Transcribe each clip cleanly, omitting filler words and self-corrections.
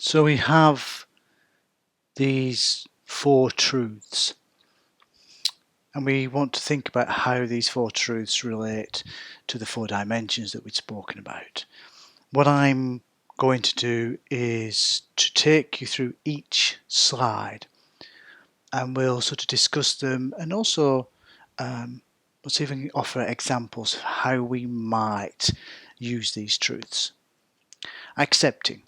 So we have these four truths, and we want to think about how these four truths relate to the four dimensions that we'd spoken about. What I'm going to do is to take you through each slide, and we'll sort of discuss them, and also we'll see if we can offer examples of how we might use these truths. Accepting.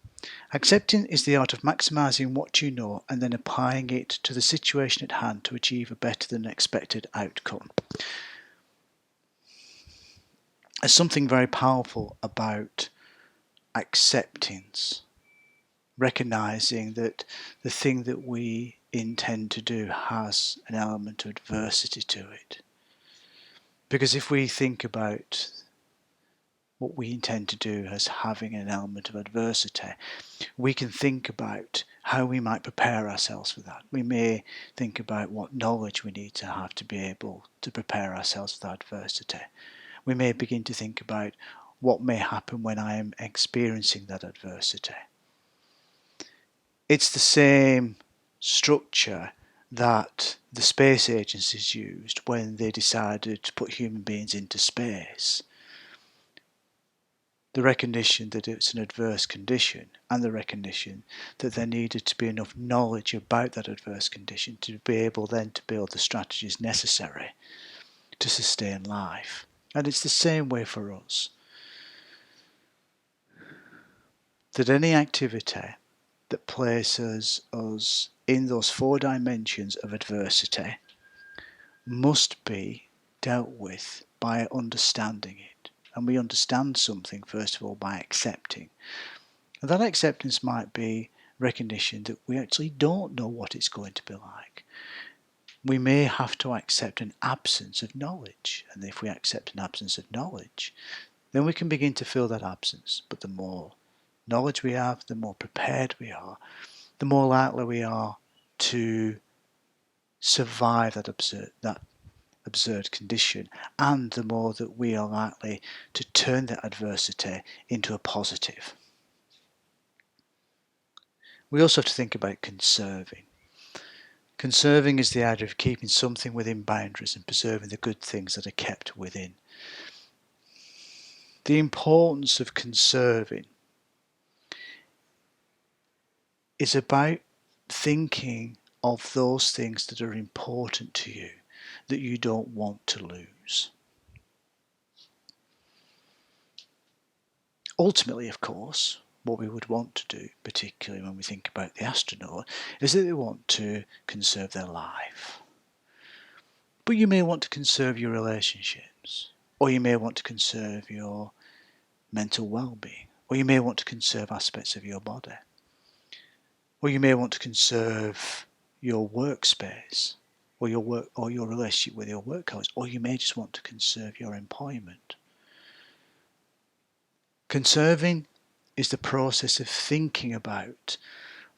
Accepting is the art of maximizing what you know and then applying it to the situation at hand to achieve a better than expected outcome. There's something very powerful about acceptance, recognizing that the thing that we intend to do has an element of adversity to it. Because if we think about what we intend to do as having an element of adversity, we can think about how we might prepare ourselves for that. We may think about what knowledge we need to have to be able to prepare ourselves for that adversity. We may begin to think about what may happen when I am experiencing that adversity. It's the same structure that the space agencies used when they decided to put human beings into space. The recognition that it's an adverse condition, and the recognition that there needed to be enough knowledge about that adverse condition to be able then to build the strategies necessary to sustain life. And it's the same way for us. That any activity that places us in those four dimensions of adversity must be dealt with by understanding it. And we understand something, first of all, by accepting. And that acceptance might be recognition that we actually don't know what it's going to be like. We may have to accept an absence of knowledge. And if we accept an absence of knowledge, then we can begin to fill that absence. But the more knowledge we have, the more prepared we are, the more likely we are to survive that absurd condition, and the more that we are likely to turn that adversity into a positive. We also have to think about conserving. Conserving is the idea of keeping something within boundaries and preserving the good things that are kept within. The importance of conserving is about thinking of those things that are important to you, that you don't want to lose. Ultimately, of course, what we would want to do, particularly when we think about the astronaut, is that they want to conserve their life. But you may want to conserve your relationships, or you may want to conserve your mental well-being, or you may want to conserve aspects of your body, or you may want to conserve your workspace, or your relationship with your work colleagues, or you may just want to conserve your employment. Conserving is the process of thinking about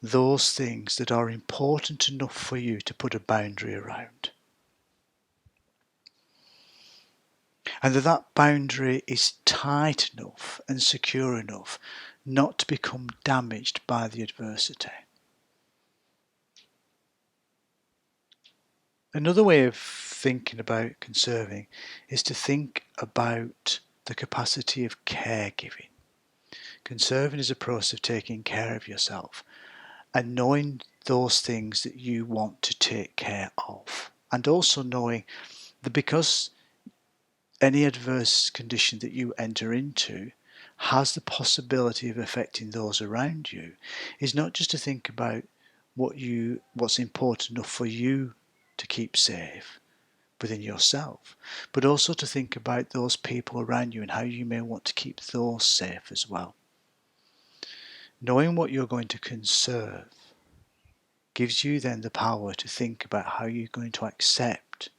those things that are important enough for you to put a boundary around. And that boundary is tight enough and secure enough not to become damaged by the adversity. Another way of thinking about conserving is to think about the capacity of caregiving. Conserving is a process of taking care of yourself and knowing those things that you want to take care of, and also knowing that because any adverse condition that you enter into has the possibility of affecting those around you, is not just to think about what's important enough for you to keep safe within yourself, but also to think about those people around you and how you may want to keep those safe as well. Knowing what you're going to conserve gives you then the power to think about how you're going to accept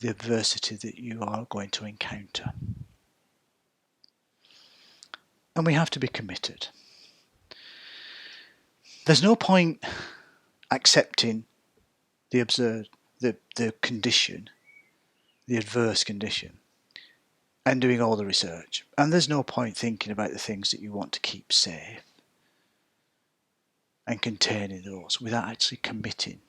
the adversity that you are going to encounter. And we have to be committed. There's no point accepting the condition, the adverse condition, and doing all the research. And there's no point thinking about the things that you want to keep safe. and containing those without actually committing.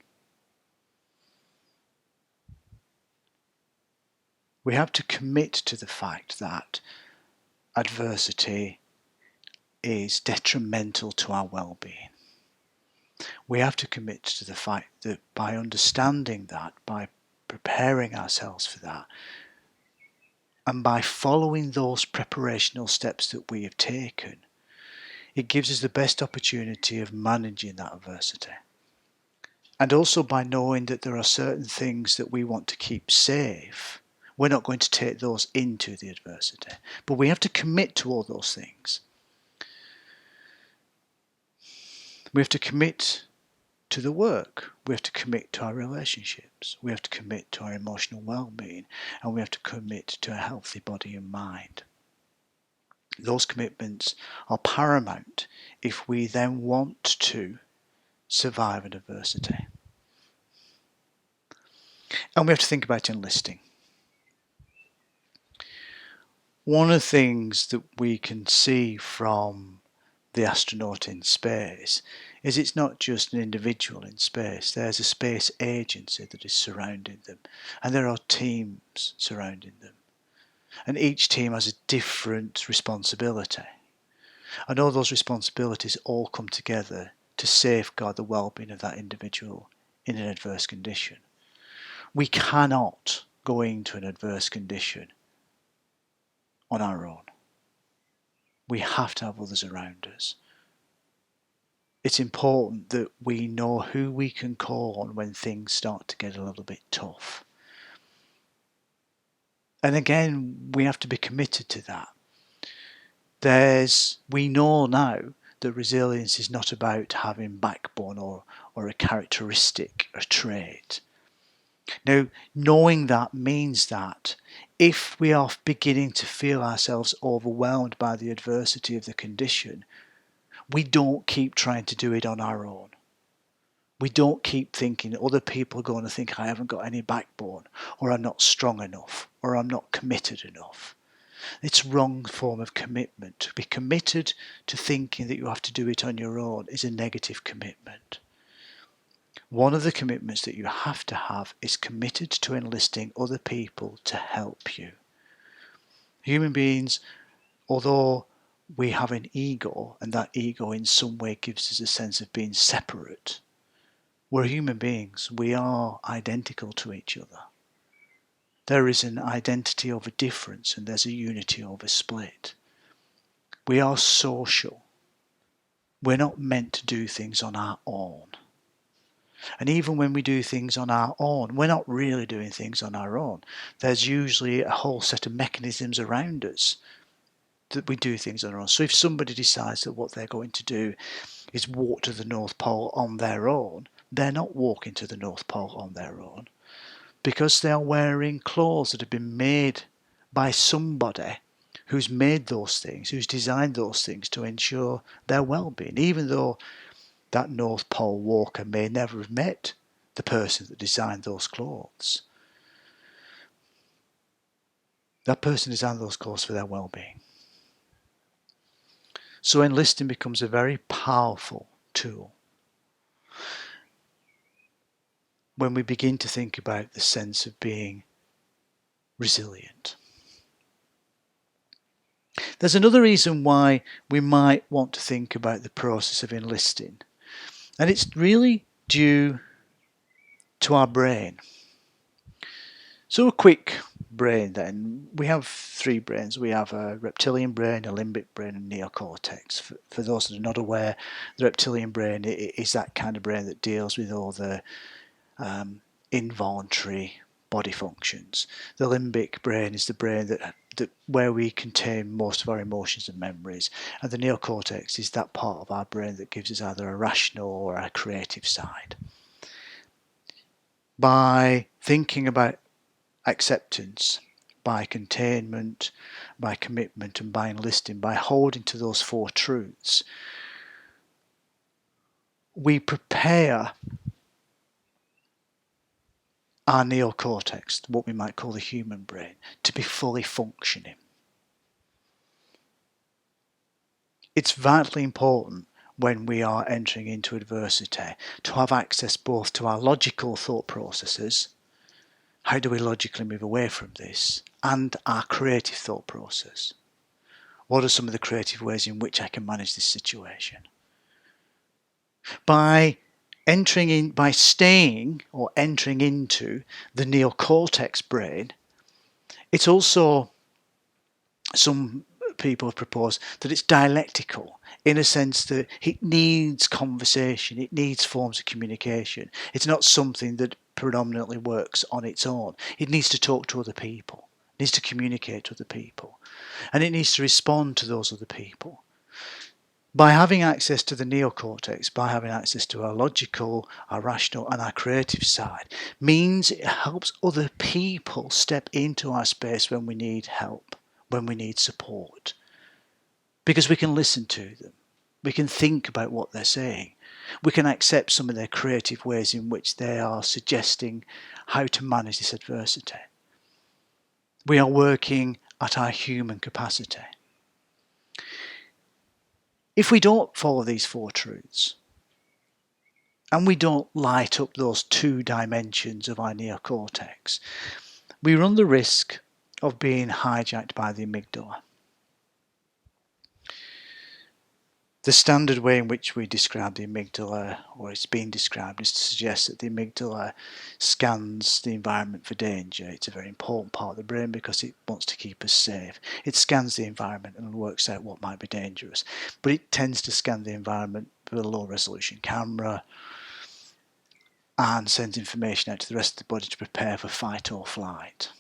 We have to commit to the fact that adversity is detrimental to our well-being. We have to commit to the fact that by understanding that, by preparing ourselves for that, and by following those preparational steps that we have taken, it gives us the best opportunity of managing that adversity. And also by knowing that there are certain things that we want to keep safe, we're not going to take those into the adversity. But we have to commit to all those things. We have to commit to the work. We have to commit to our relationships. We have to commit to our emotional well-being. And we have to commit to a healthy body and mind. Those commitments are paramount if we then want to survive an adversity. And we have to think about enlisting. One of the things that we can see from the astronaut in space is it's not just an individual in space. There's a space agency that is surrounding them, and there are teams surrounding them, and each team has a different responsibility, and all those responsibilities all come together to safeguard the well-being of that individual in an adverse condition. We cannot go into an adverse condition on our own. We have to have others around us. It's important that we know who we can call on when things start to get a little bit tough. And again, we have to be committed to that. We know now that resilience is not about having backbone or a characteristic, a trait. Now, knowing that means that if we are beginning to feel ourselves overwhelmed by the adversity of the condition, we don't keep trying to do it on our own. We don't keep thinking other people are going to think I haven't got any backbone, or I'm not strong enough, or I'm not committed enough. It's a wrong form of commitment. To be committed to thinking that you have to do it on your own is a negative commitment. One of the commitments that you have to have is committed to enlisting other people to help you. Human beings, although we have an ego, and that ego in some way gives us a sense of being separate, we're human beings. We are identical to each other. There is an identity over difference, and there's a unity over split. We are social. We're not meant to do things on our own. And even when we do things on our own, we're not really doing things on our own. There's usually a whole set of mechanisms around us that we do things on our own. So if somebody decides that what they're going to do is walk to the North Pole on their own, they're not walking to the North Pole on their own, because they are wearing clothes that have been made by somebody who's made those things, who's designed those things to ensure their well-being, even though that North Pole walker may never have met the person that designed those clothes. That person designed those clothes for their well-being. So enlisting becomes a very powerful tool when we begin to think about the sense of being resilient. There's another reason why we might want to think about the process of enlisting, and it's really due to our brain. So a quick brain then. We have three brains. We have a reptilian brain, a limbic brain, and neocortex. For those that are not aware, the reptilian brain is that kind of brain that deals with all the involuntary body functions. The limbic brain is the brain that where we contain most of our emotions and memories, and the neocortex is that part of our brain that gives us either a rational or a creative side. By thinking about acceptance, by containment, by commitment, and by enlisting, by holding to those four truths, we prepare our neocortex, what we might call the human brain, to be fully functioning. It's vitally important when we are entering into adversity, to have access both to our logical thought processes, how do we logically move away from this, and our creative thought process. What are some of the creative ways in which I can manage this situation? By staying or entering into the neocortex brain, it's also, some people have proposed that it's dialectical in a sense that it needs conversation, it needs forms of communication. It's not something that predominantly works on its own. It needs to talk to other people, it needs to communicate to other people, and it needs to respond to those other people. By having access to the neocortex, by having access to our logical, our rational and our creative side, means it helps other people step into our space when we need help, when we need support. Because we can listen to them. We can think about what they're saying. We can accept some of their creative ways in which they are suggesting how to manage this adversity. We are working at our human capacity. If we don't follow these four truths, and we don't light up those two dimensions of our neocortex, we run the risk of being hijacked by the amygdala. The standard way in which we describe the amygdala, or it's been described, is to suggest that the amygdala scans the environment for danger. It's a very important part of the brain because it wants to keep us safe. It scans the environment and works out what might be dangerous. But it tends to scan the environment with a low resolution camera and sends information out to the rest of the body to prepare for fight or flight.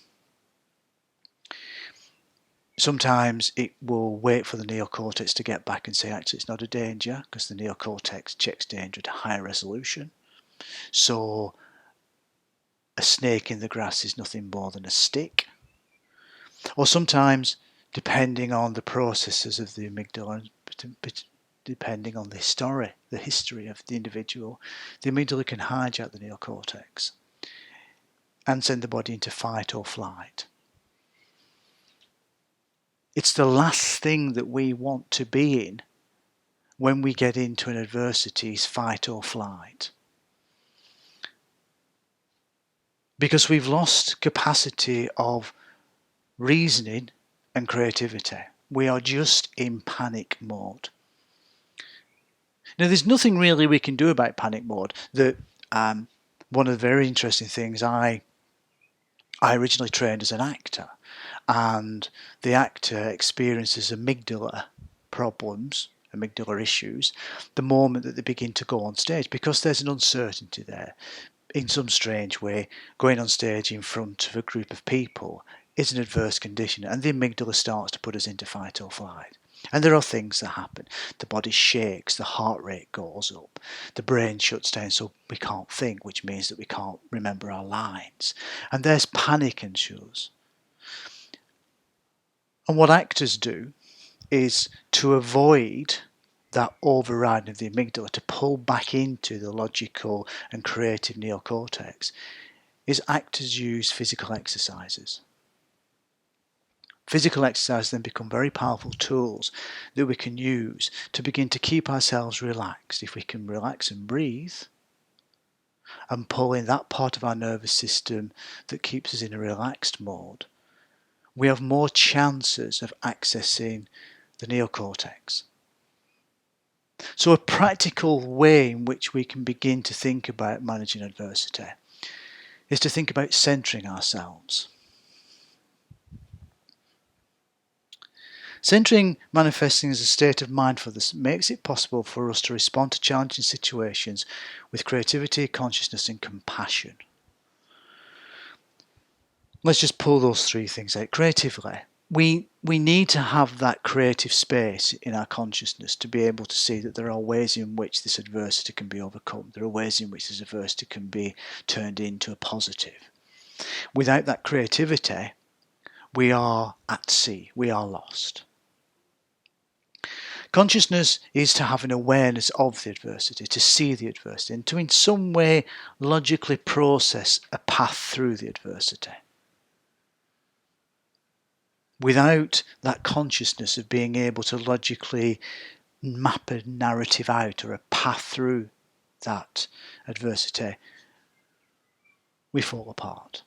Sometimes it will wait for the neocortex to get back and say, actually, it's not a danger, because the neocortex checks danger at a higher resolution. So a snake in the grass is nothing more than a stick. Or sometimes, depending on the processes of the amygdala, depending on the history of the individual, the amygdala can hijack the neocortex and send the body into fight or flight. It's the last thing that we want to be in when we get into an adversity, is fight or flight. Because we've lost capacity of reasoning and creativity. We are just in panic mode. Now, there's nothing really we can do about panic mode. One of the very interesting things, I originally trained as an actor, and the actor experiences amygdala problems, amygdala issues, the moment that they begin to go on stage, because there's an uncertainty there. In some strange way, going on stage in front of a group of people is an adverse condition, and the amygdala starts to put us into fight or flight. And there are things that happen. The body shakes, the heart rate goes up, the brain shuts down so we can't think, which means that we can't remember our lines. And there's panic ensues. And what actors do is to avoid that overriding of the amygdala, to pull back into the logical and creative neocortex, is actors use physical exercises. Physical exercises then become very powerful tools that we can use to begin to keep ourselves relaxed. If we can relax and breathe and pull in that part of our nervous system that keeps us in a relaxed mode, we have more chances of accessing the neocortex. So a practical way in which we can begin to think about managing adversity is to think about centering ourselves. Centering, manifesting as a state of mindfulness, makes it possible for us to respond to challenging situations with creativity, consciousness and compassion. Let's just pull those three things out. Creatively, we need to have that creative space in our consciousness to be able to see that there are ways in which this adversity can be overcome. There are ways in which this adversity can be turned into a positive. Without that creativity, we are at sea, we are lost. Consciousness is to have an awareness of the adversity, to see the adversity, and to in some way logically process a path through the adversity. Without that consciousness of being able to logically map a narrative out or a path through that adversity, we fall apart.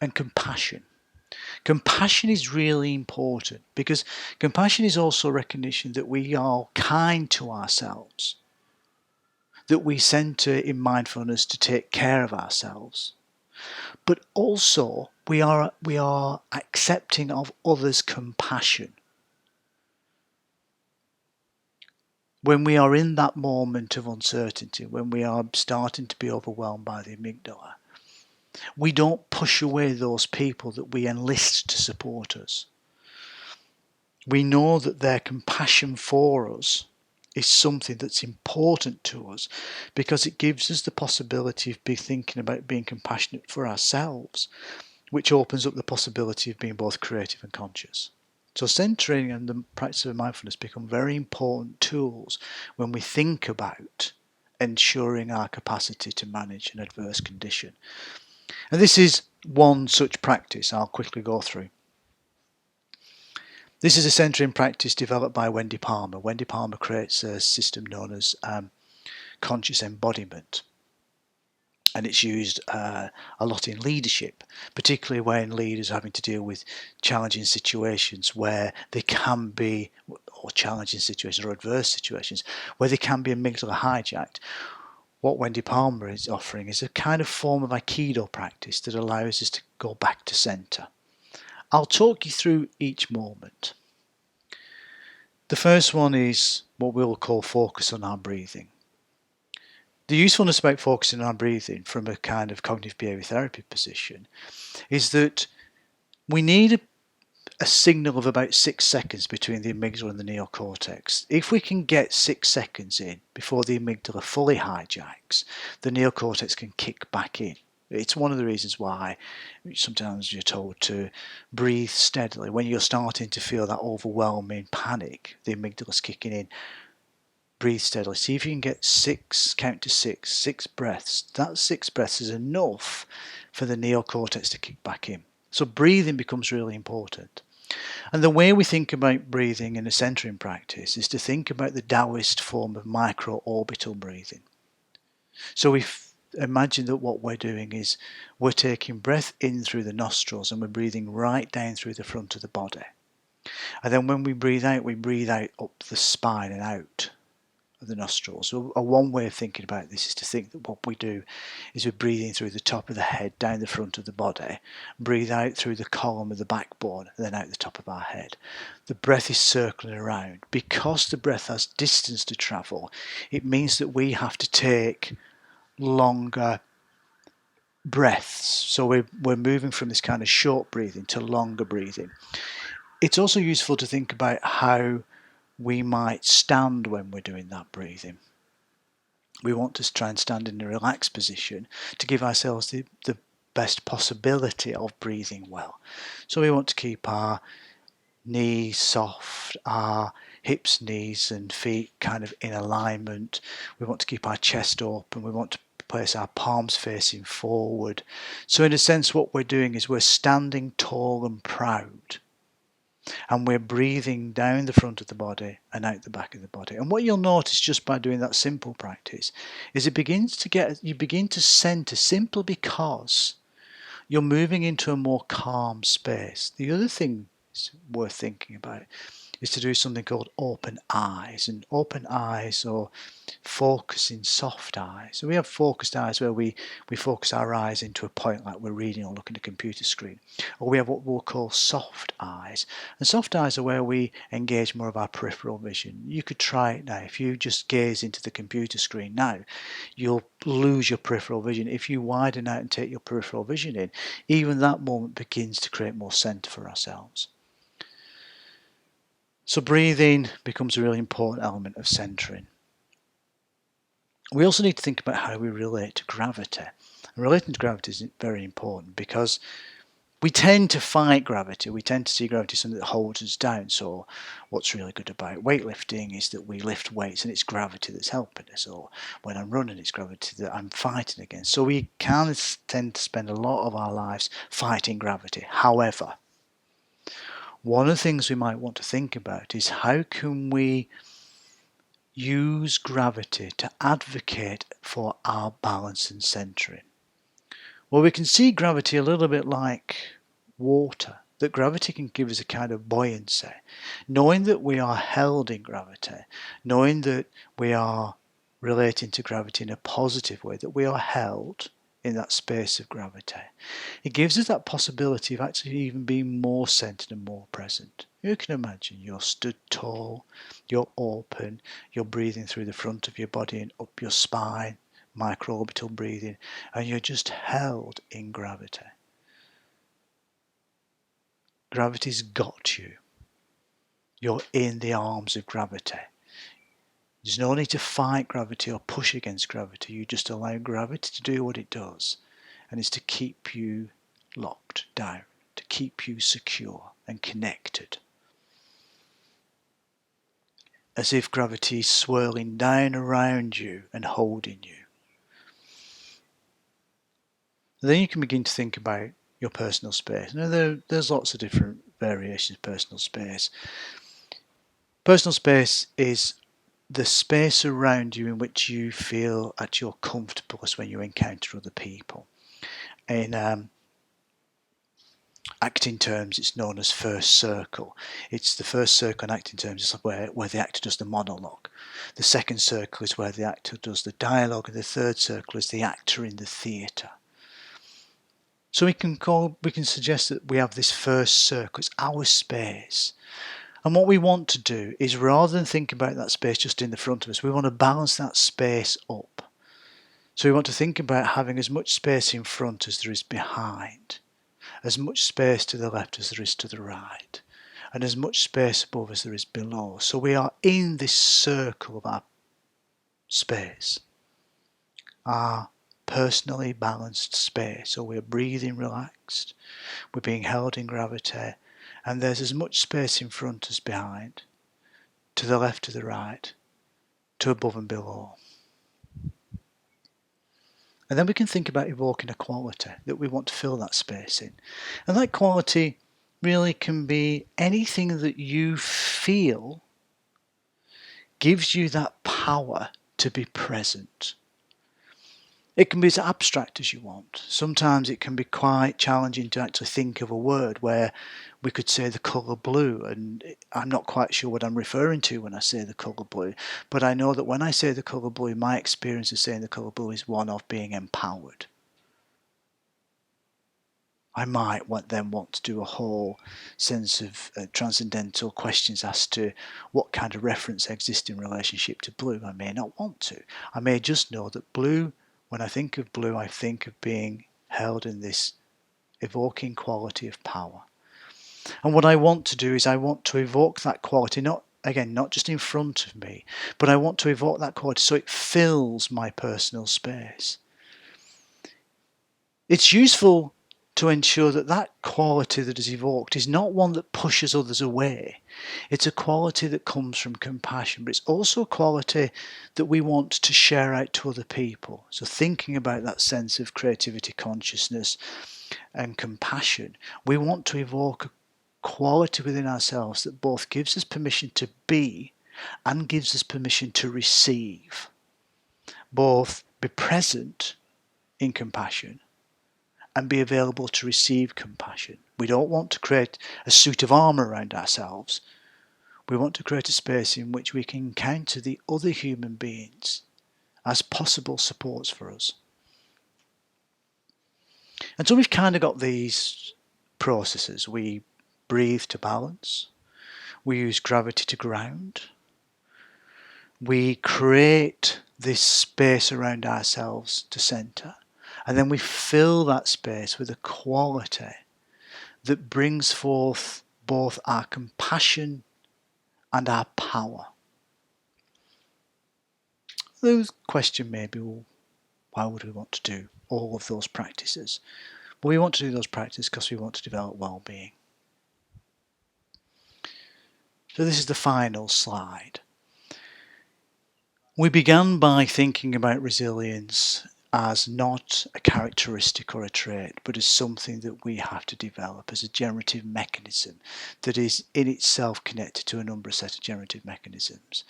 And compassion. Compassion is really important because compassion is also recognition that we are kind to ourselves, that we center in mindfulness to take care of ourselves, but also we are accepting of others' compassion. When we are in that moment of uncertainty, when we are starting to be overwhelmed by the amygdala, we don't push away those people that we enlist to support us. We know that their compassion for us is something that's important to us because it gives us the possibility of thinking about being compassionate for ourselves, which opens up the possibility of being both creative and conscious. So centering and the practice of mindfulness become very important tools when we think about ensuring our capacity to manage an adverse condition. And this is one such practice I'll quickly go through. This is a centering practice developed by Wendy Palmer. Wendy Palmer creates a system known as conscious embodiment. And it's used a lot in leadership, particularly when leaders are having to deal with challenging situations where they can be, or challenging situations or adverse situations, where they can be amygdala hijacked. What Wendy Palmer is offering is a kind of form of Aikido practice that allows us to go back to center. I'll talk you through each moment. The first one is what we'll call focus on our breathing. The usefulness about focusing on our breathing from a kind of cognitive behavior therapy position is that we need a signal of about 6 seconds between the amygdala and the neocortex. If we can get 6 seconds in before the amygdala fully hijacks, the neocortex can kick back in. It's one of the reasons why sometimes you're told to breathe steadily. When you're starting to feel that overwhelming panic, the amygdala's kicking in, breathe steadily. See if you can get count to six breaths. That 6 breaths is enough for the neocortex to kick back in. So breathing becomes really important. And the way we think about breathing in a centering practice is to think about the Taoist form of micro-orbital breathing. So imagine that what we're doing is we're taking breath in through the nostrils and we're breathing right down through the front of the body. And then when we breathe out up the spine and out of the nostrils. So one way of thinking about this is to think that what we do is we're breathing through the top of the head, down the front of the body, breathe out through the column of the backbone, and then out the top of our head. The breath is circling around. Because the breath has distance to travel, it means that we have to take longer breaths. So we're moving from this kind of short breathing to longer breathing. It's also useful to think about how we might stand when we're doing that breathing. We want to try and stand in a relaxed position to give ourselves the best possibility of breathing well. So we want to keep our knees soft, our hips, knees and feet kind of in alignment. We want to keep our chest open. We want to place our palms facing forward. So in a sense what we're doing is we're standing tall and proud. And we're breathing down the front of the body and out the back of the body. And what you'll notice just by doing that simple practice is you begin to center simply because you're moving into a more calm space. The other thing worth thinking about is to do something called open eyes. And open eyes or focusing soft eyes. So we have focused eyes where we focus our eyes into a point like we're reading or looking at a computer screen. Or we have what we'll call soft eyes. And soft eyes are where we engage more of our peripheral vision. You could try it now. If you just gaze into the computer screen now, you'll lose your peripheral vision. If you widen out and take your peripheral vision in, even that moment begins to create more center for ourselves. So breathing becomes a really important element of centering. We also need to think about how we relate to gravity. And relating to gravity is very important because we tend to fight gravity. We tend to see gravity as something that holds us down. So what's really good about weightlifting is that we lift weights and it's gravity that's helping us. Or when I'm running, it's gravity that I'm fighting against. So we can tend to spend a lot of our lives fighting gravity. However, one of the things we might want to think about is how can we use gravity to advocate for our balance and centering? Well, we can see gravity a little bit like water, that gravity can give us a kind of buoyancy. Knowing that we are held in gravity, knowing that we are relating to gravity in a positive way, that we are held in that space of gravity, it gives us that possibility of actually even being more centered and more present. You can imagine you're stood tall, you're open, you're breathing through the front of your body and up your spine, microorbital breathing, and you're just held in gravity. Gravity's got you. You're in the arms of gravity. There's no need to fight gravity or push against gravity. You just allow gravity to do what it does, and it's to keep you locked down, to keep you secure and connected. As if gravity is swirling down around you and holding you. Then you can begin to think about your personal space. Now there's lots of different variations of personal space. Personal space is the space around you in which you feel at your comfortablest when you encounter other people. In acting terms, it's known as first circle. It's the first circle in acting terms is where the actor does the monologue. The second circle is where the actor does the dialogue, and the third circle is the actor in the theatre. So we can suggest that we have this first circle. It's our space. And what we want to do is, rather than think about that space just in the front of us, we want to balance that space up. So we want to think about having as much space in front as there is behind, as much space to the left as there is to the right, and as much space above as there is below. So we are in this circle of our space, our personally balanced space. So we're breathing relaxed, we're being held in gravity, and there's as much space in front as behind, to the left, to the right, to above and below. And then we can think about evoking a quality that we want to fill that space in. And that quality really can be anything that you feel gives you that power to be present. It can be as abstract as you want. Sometimes it can be quite challenging to actually think of a word where we could say the colour blue, and I'm not quite sure what I'm referring to when I say the colour blue, but I know that when I say the colour blue, my experience of saying the colour blue is one of being empowered. I might then want to do a whole sense of transcendental questions as to what kind of reference exists in relationship to blue. I may not want to. I may just know that blue, when I think of blue, I think of being held in this evoking quality of power. And what I want to do is I want to evoke that quality, not just in front of me, but I want to evoke that quality so it fills my personal space. It's useful to ensure that that quality that is evoked is not one that pushes others away. It's a quality that comes from compassion, but it's also a quality that we want to share out to other people. So thinking about that sense of creativity, consciousness and compassion, we want to evoke a quality within ourselves that both gives us permission to be and gives us permission to receive. Both be present in compassion and be available to receive compassion. We don't want to create a suit of armour around ourselves. We want to create a space in which we can encounter the other human beings as possible supports for us. And so we've kind of got these processes. We breathe to balance. We use gravity to ground. We create this space around ourselves to centre. And then we fill that space with a quality that brings forth both our compassion and our power. The question may be, well, why would we want to do all of those practices? Well, we want to do those practices because we want to develop well-being. So this is the final slide. We began by thinking about resilience as not a characteristic or a trait, but as something that we have to develop as a generative mechanism that is in itself connected to a number of set of generative mechanisms.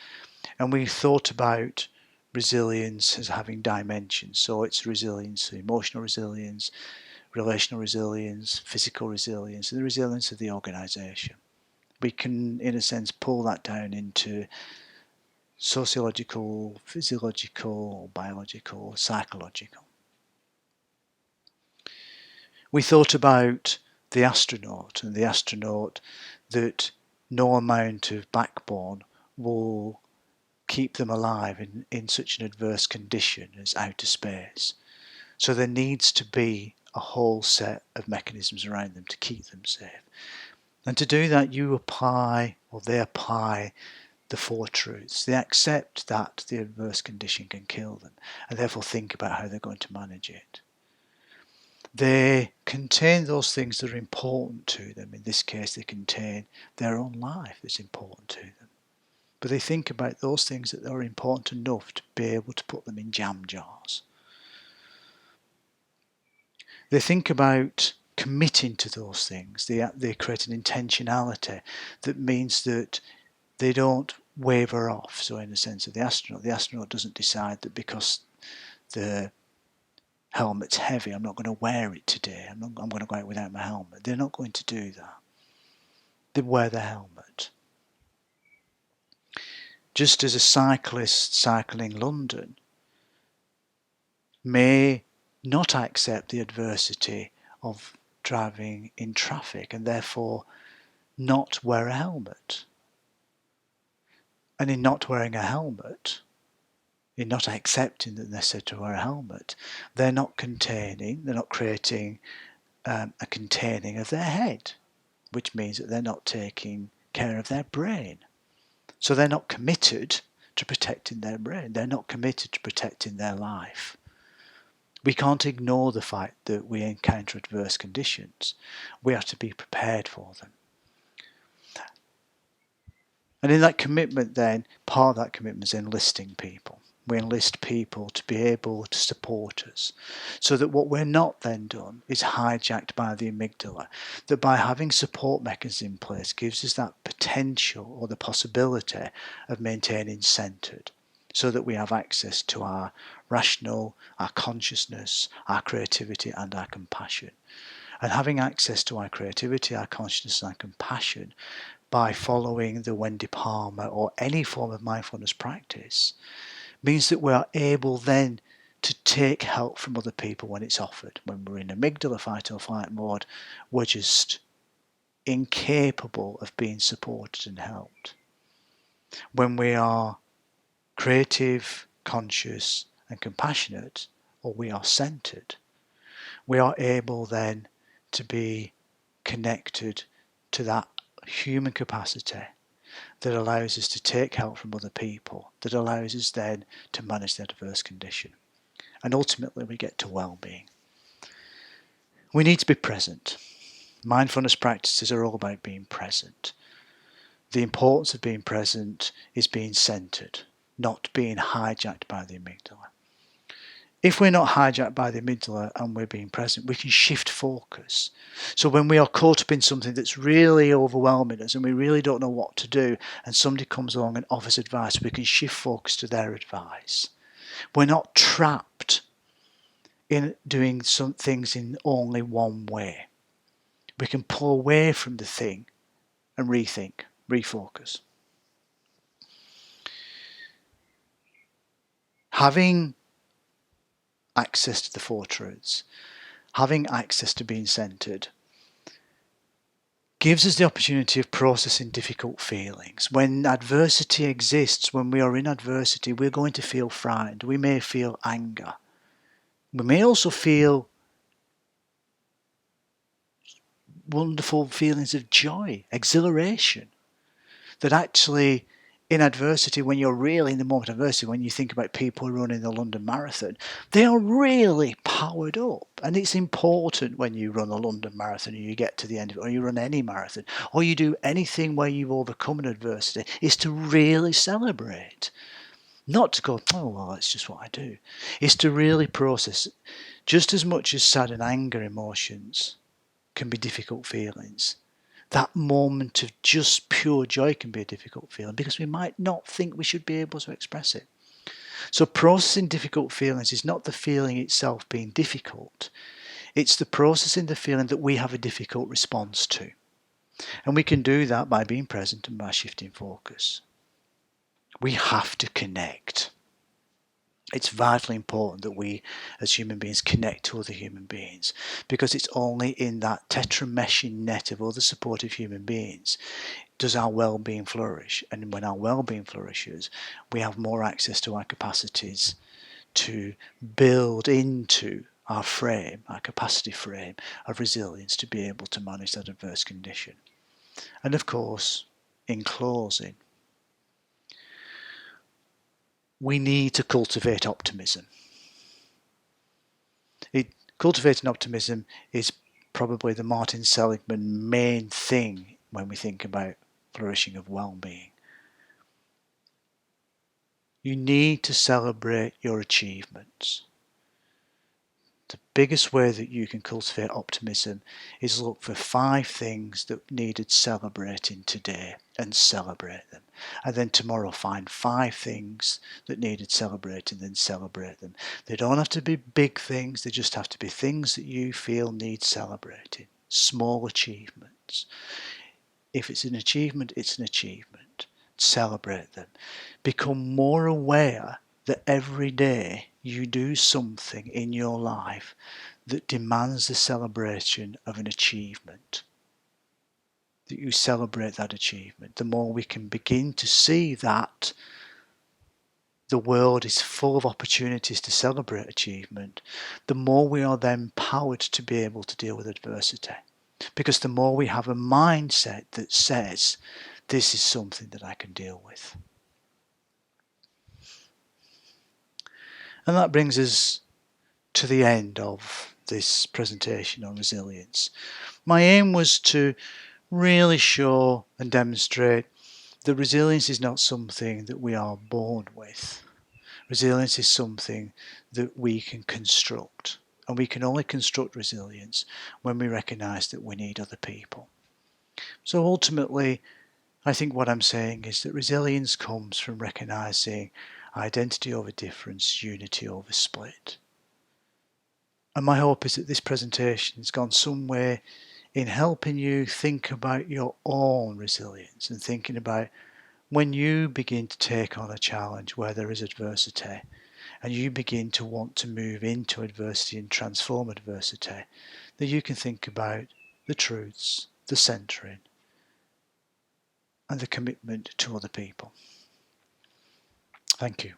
And we thought about resilience as having dimensions. So it's resilience, emotional resilience, relational resilience, physical resilience, and the resilience of the organisation. We can, in a sense, pull that down into sociological, physiological, biological, psychological. We thought about the astronaut, and the astronaut that no amount of backbone will keep them alive in such an adverse condition as outer space. So there needs to be a whole set of mechanisms around them to keep them safe. And to do that, you apply, or they apply, the four truths. They accept that the adverse condition can kill them, and therefore think about how they're going to manage it. They contain those things that are important to them. In this case, they contain their own life that's important to them. But they think about those things that are important enough to be able to put them in jam jars. They think about committing to those things. They create an intentionality that means that they don't waver off. So in the sense of the astronaut doesn't decide that because the helmet's heavy, I'm not going to wear it today. I'm going to go out without my helmet. They're not going to do that. They wear the helmet. Just as a cyclist cycling London may not accept the adversity of driving in traffic and therefore not wear a helmet. And in not wearing a helmet, in not accepting that they're said to wear a helmet, they're not creating a containing of their head, which means that they're not taking care of their brain. So they're not committed to protecting their brain. They're not committed to protecting their life. We can't ignore the fact that we encounter adverse conditions. We have to be prepared for them. And in that commitment then, part of that commitment is enlisting people. We enlist people to be able to support us, so that what we're not then done is hijacked by the amygdala. That by having support mechanisms in place gives us that potential or the possibility of maintaining centred, so that we have access to our rational, our consciousness, our creativity and our compassion. And having access to our creativity, our consciousness and our compassion by following the Wendy Palmer or any form of mindfulness practice means that we are able then to take help from other people when it's offered. When we're in amygdala fight or flight mode, we're just incapable of being supported and helped. When we are creative, conscious and compassionate, or we are centered, we are able then to be connected to that human capacity that allows us to take help from other people, that allows us then to manage the adverse condition. And ultimately we get to well-being. We need to be present. Mindfulness practices are all about being present. The importance of being present is being centered, not being hijacked by the amygdala. If we're not hijacked by the amygdala and we're being present, we can shift focus. So when we are caught up in something that's really overwhelming us and we really don't know what to do, and somebody comes along and offers advice, we can shift focus to their advice. We're not trapped in doing some things in only one way. We can pull away from the thing and rethink, refocus. Having access to the four truths, having access to being centered, gives us the opportunity of processing difficult feelings. When adversity exists, when we are in adversity, we're going to feel frightened. We may feel anger. We may also feel wonderful feelings of joy, exhilaration. That actually, in adversity, when you're really in the moment of adversity, when you think about people running the London Marathon, they are really powered up. And it's important when you run a London Marathon and you get to the end of it, or you run any marathon, or you do anything where you've overcome an adversity, is to really celebrate. Not to go, oh, well, that's just what I do. It's to really process, just as much as sad and anger emotions can be difficult feelings. That moment of just pure joy can be a difficult feeling because we might not think we should be able to express it. So processing difficult feelings is not the feeling itself being difficult. It's the processing the feeling that we have a difficult response to. And we can do that by being present and by shifting focus. We have to connect. It's vitally important that we as human beings connect to other human beings, because it's only in that tetrameshing net of other supportive human beings does our well-being flourish. And when our well-being flourishes, we have more access to our capacities to build into our frame, our capacity frame of resilience to be able to manage that adverse condition. And of course, in closing, we need to cultivate optimism. Cultivating optimism is probably the Martin Seligman main thing when we think about flourishing of well-being. You need to celebrate your achievements. The biggest way that you can cultivate optimism is look for 5 things that needed celebrating today and celebrate them. And then tomorrow find 5 things that needed celebrating and celebrate them. They don't have to be big things, they just have to be things that you feel need celebrating. Small achievements. If it's an achievement, it's an achievement. Celebrate them. Become more aware that every day you do something in your life that demands the celebration of an achievement. That you celebrate that achievement. The more we can begin to see that the world is full of opportunities to celebrate achievement, the more we are then empowered to be able to deal with adversity. Because the more we have a mindset that says, this is something that I can deal with. And that brings us to the end of this presentation on resilience. My aim was to really show and demonstrate that resilience is not something that we are born with. Resilience is something that we can construct. And we can only construct resilience when we recognise that we need other people. So ultimately, I think what I'm saying is that resilience comes from recognising identity over difference, unity over split. And my hope is that this presentation has gone some way in helping you think about your own resilience and thinking about when you begin to take on a challenge where there is adversity and you begin to want to move into adversity and transform adversity, that you can think about the truths, the centering, and the commitment to other people. Thank you.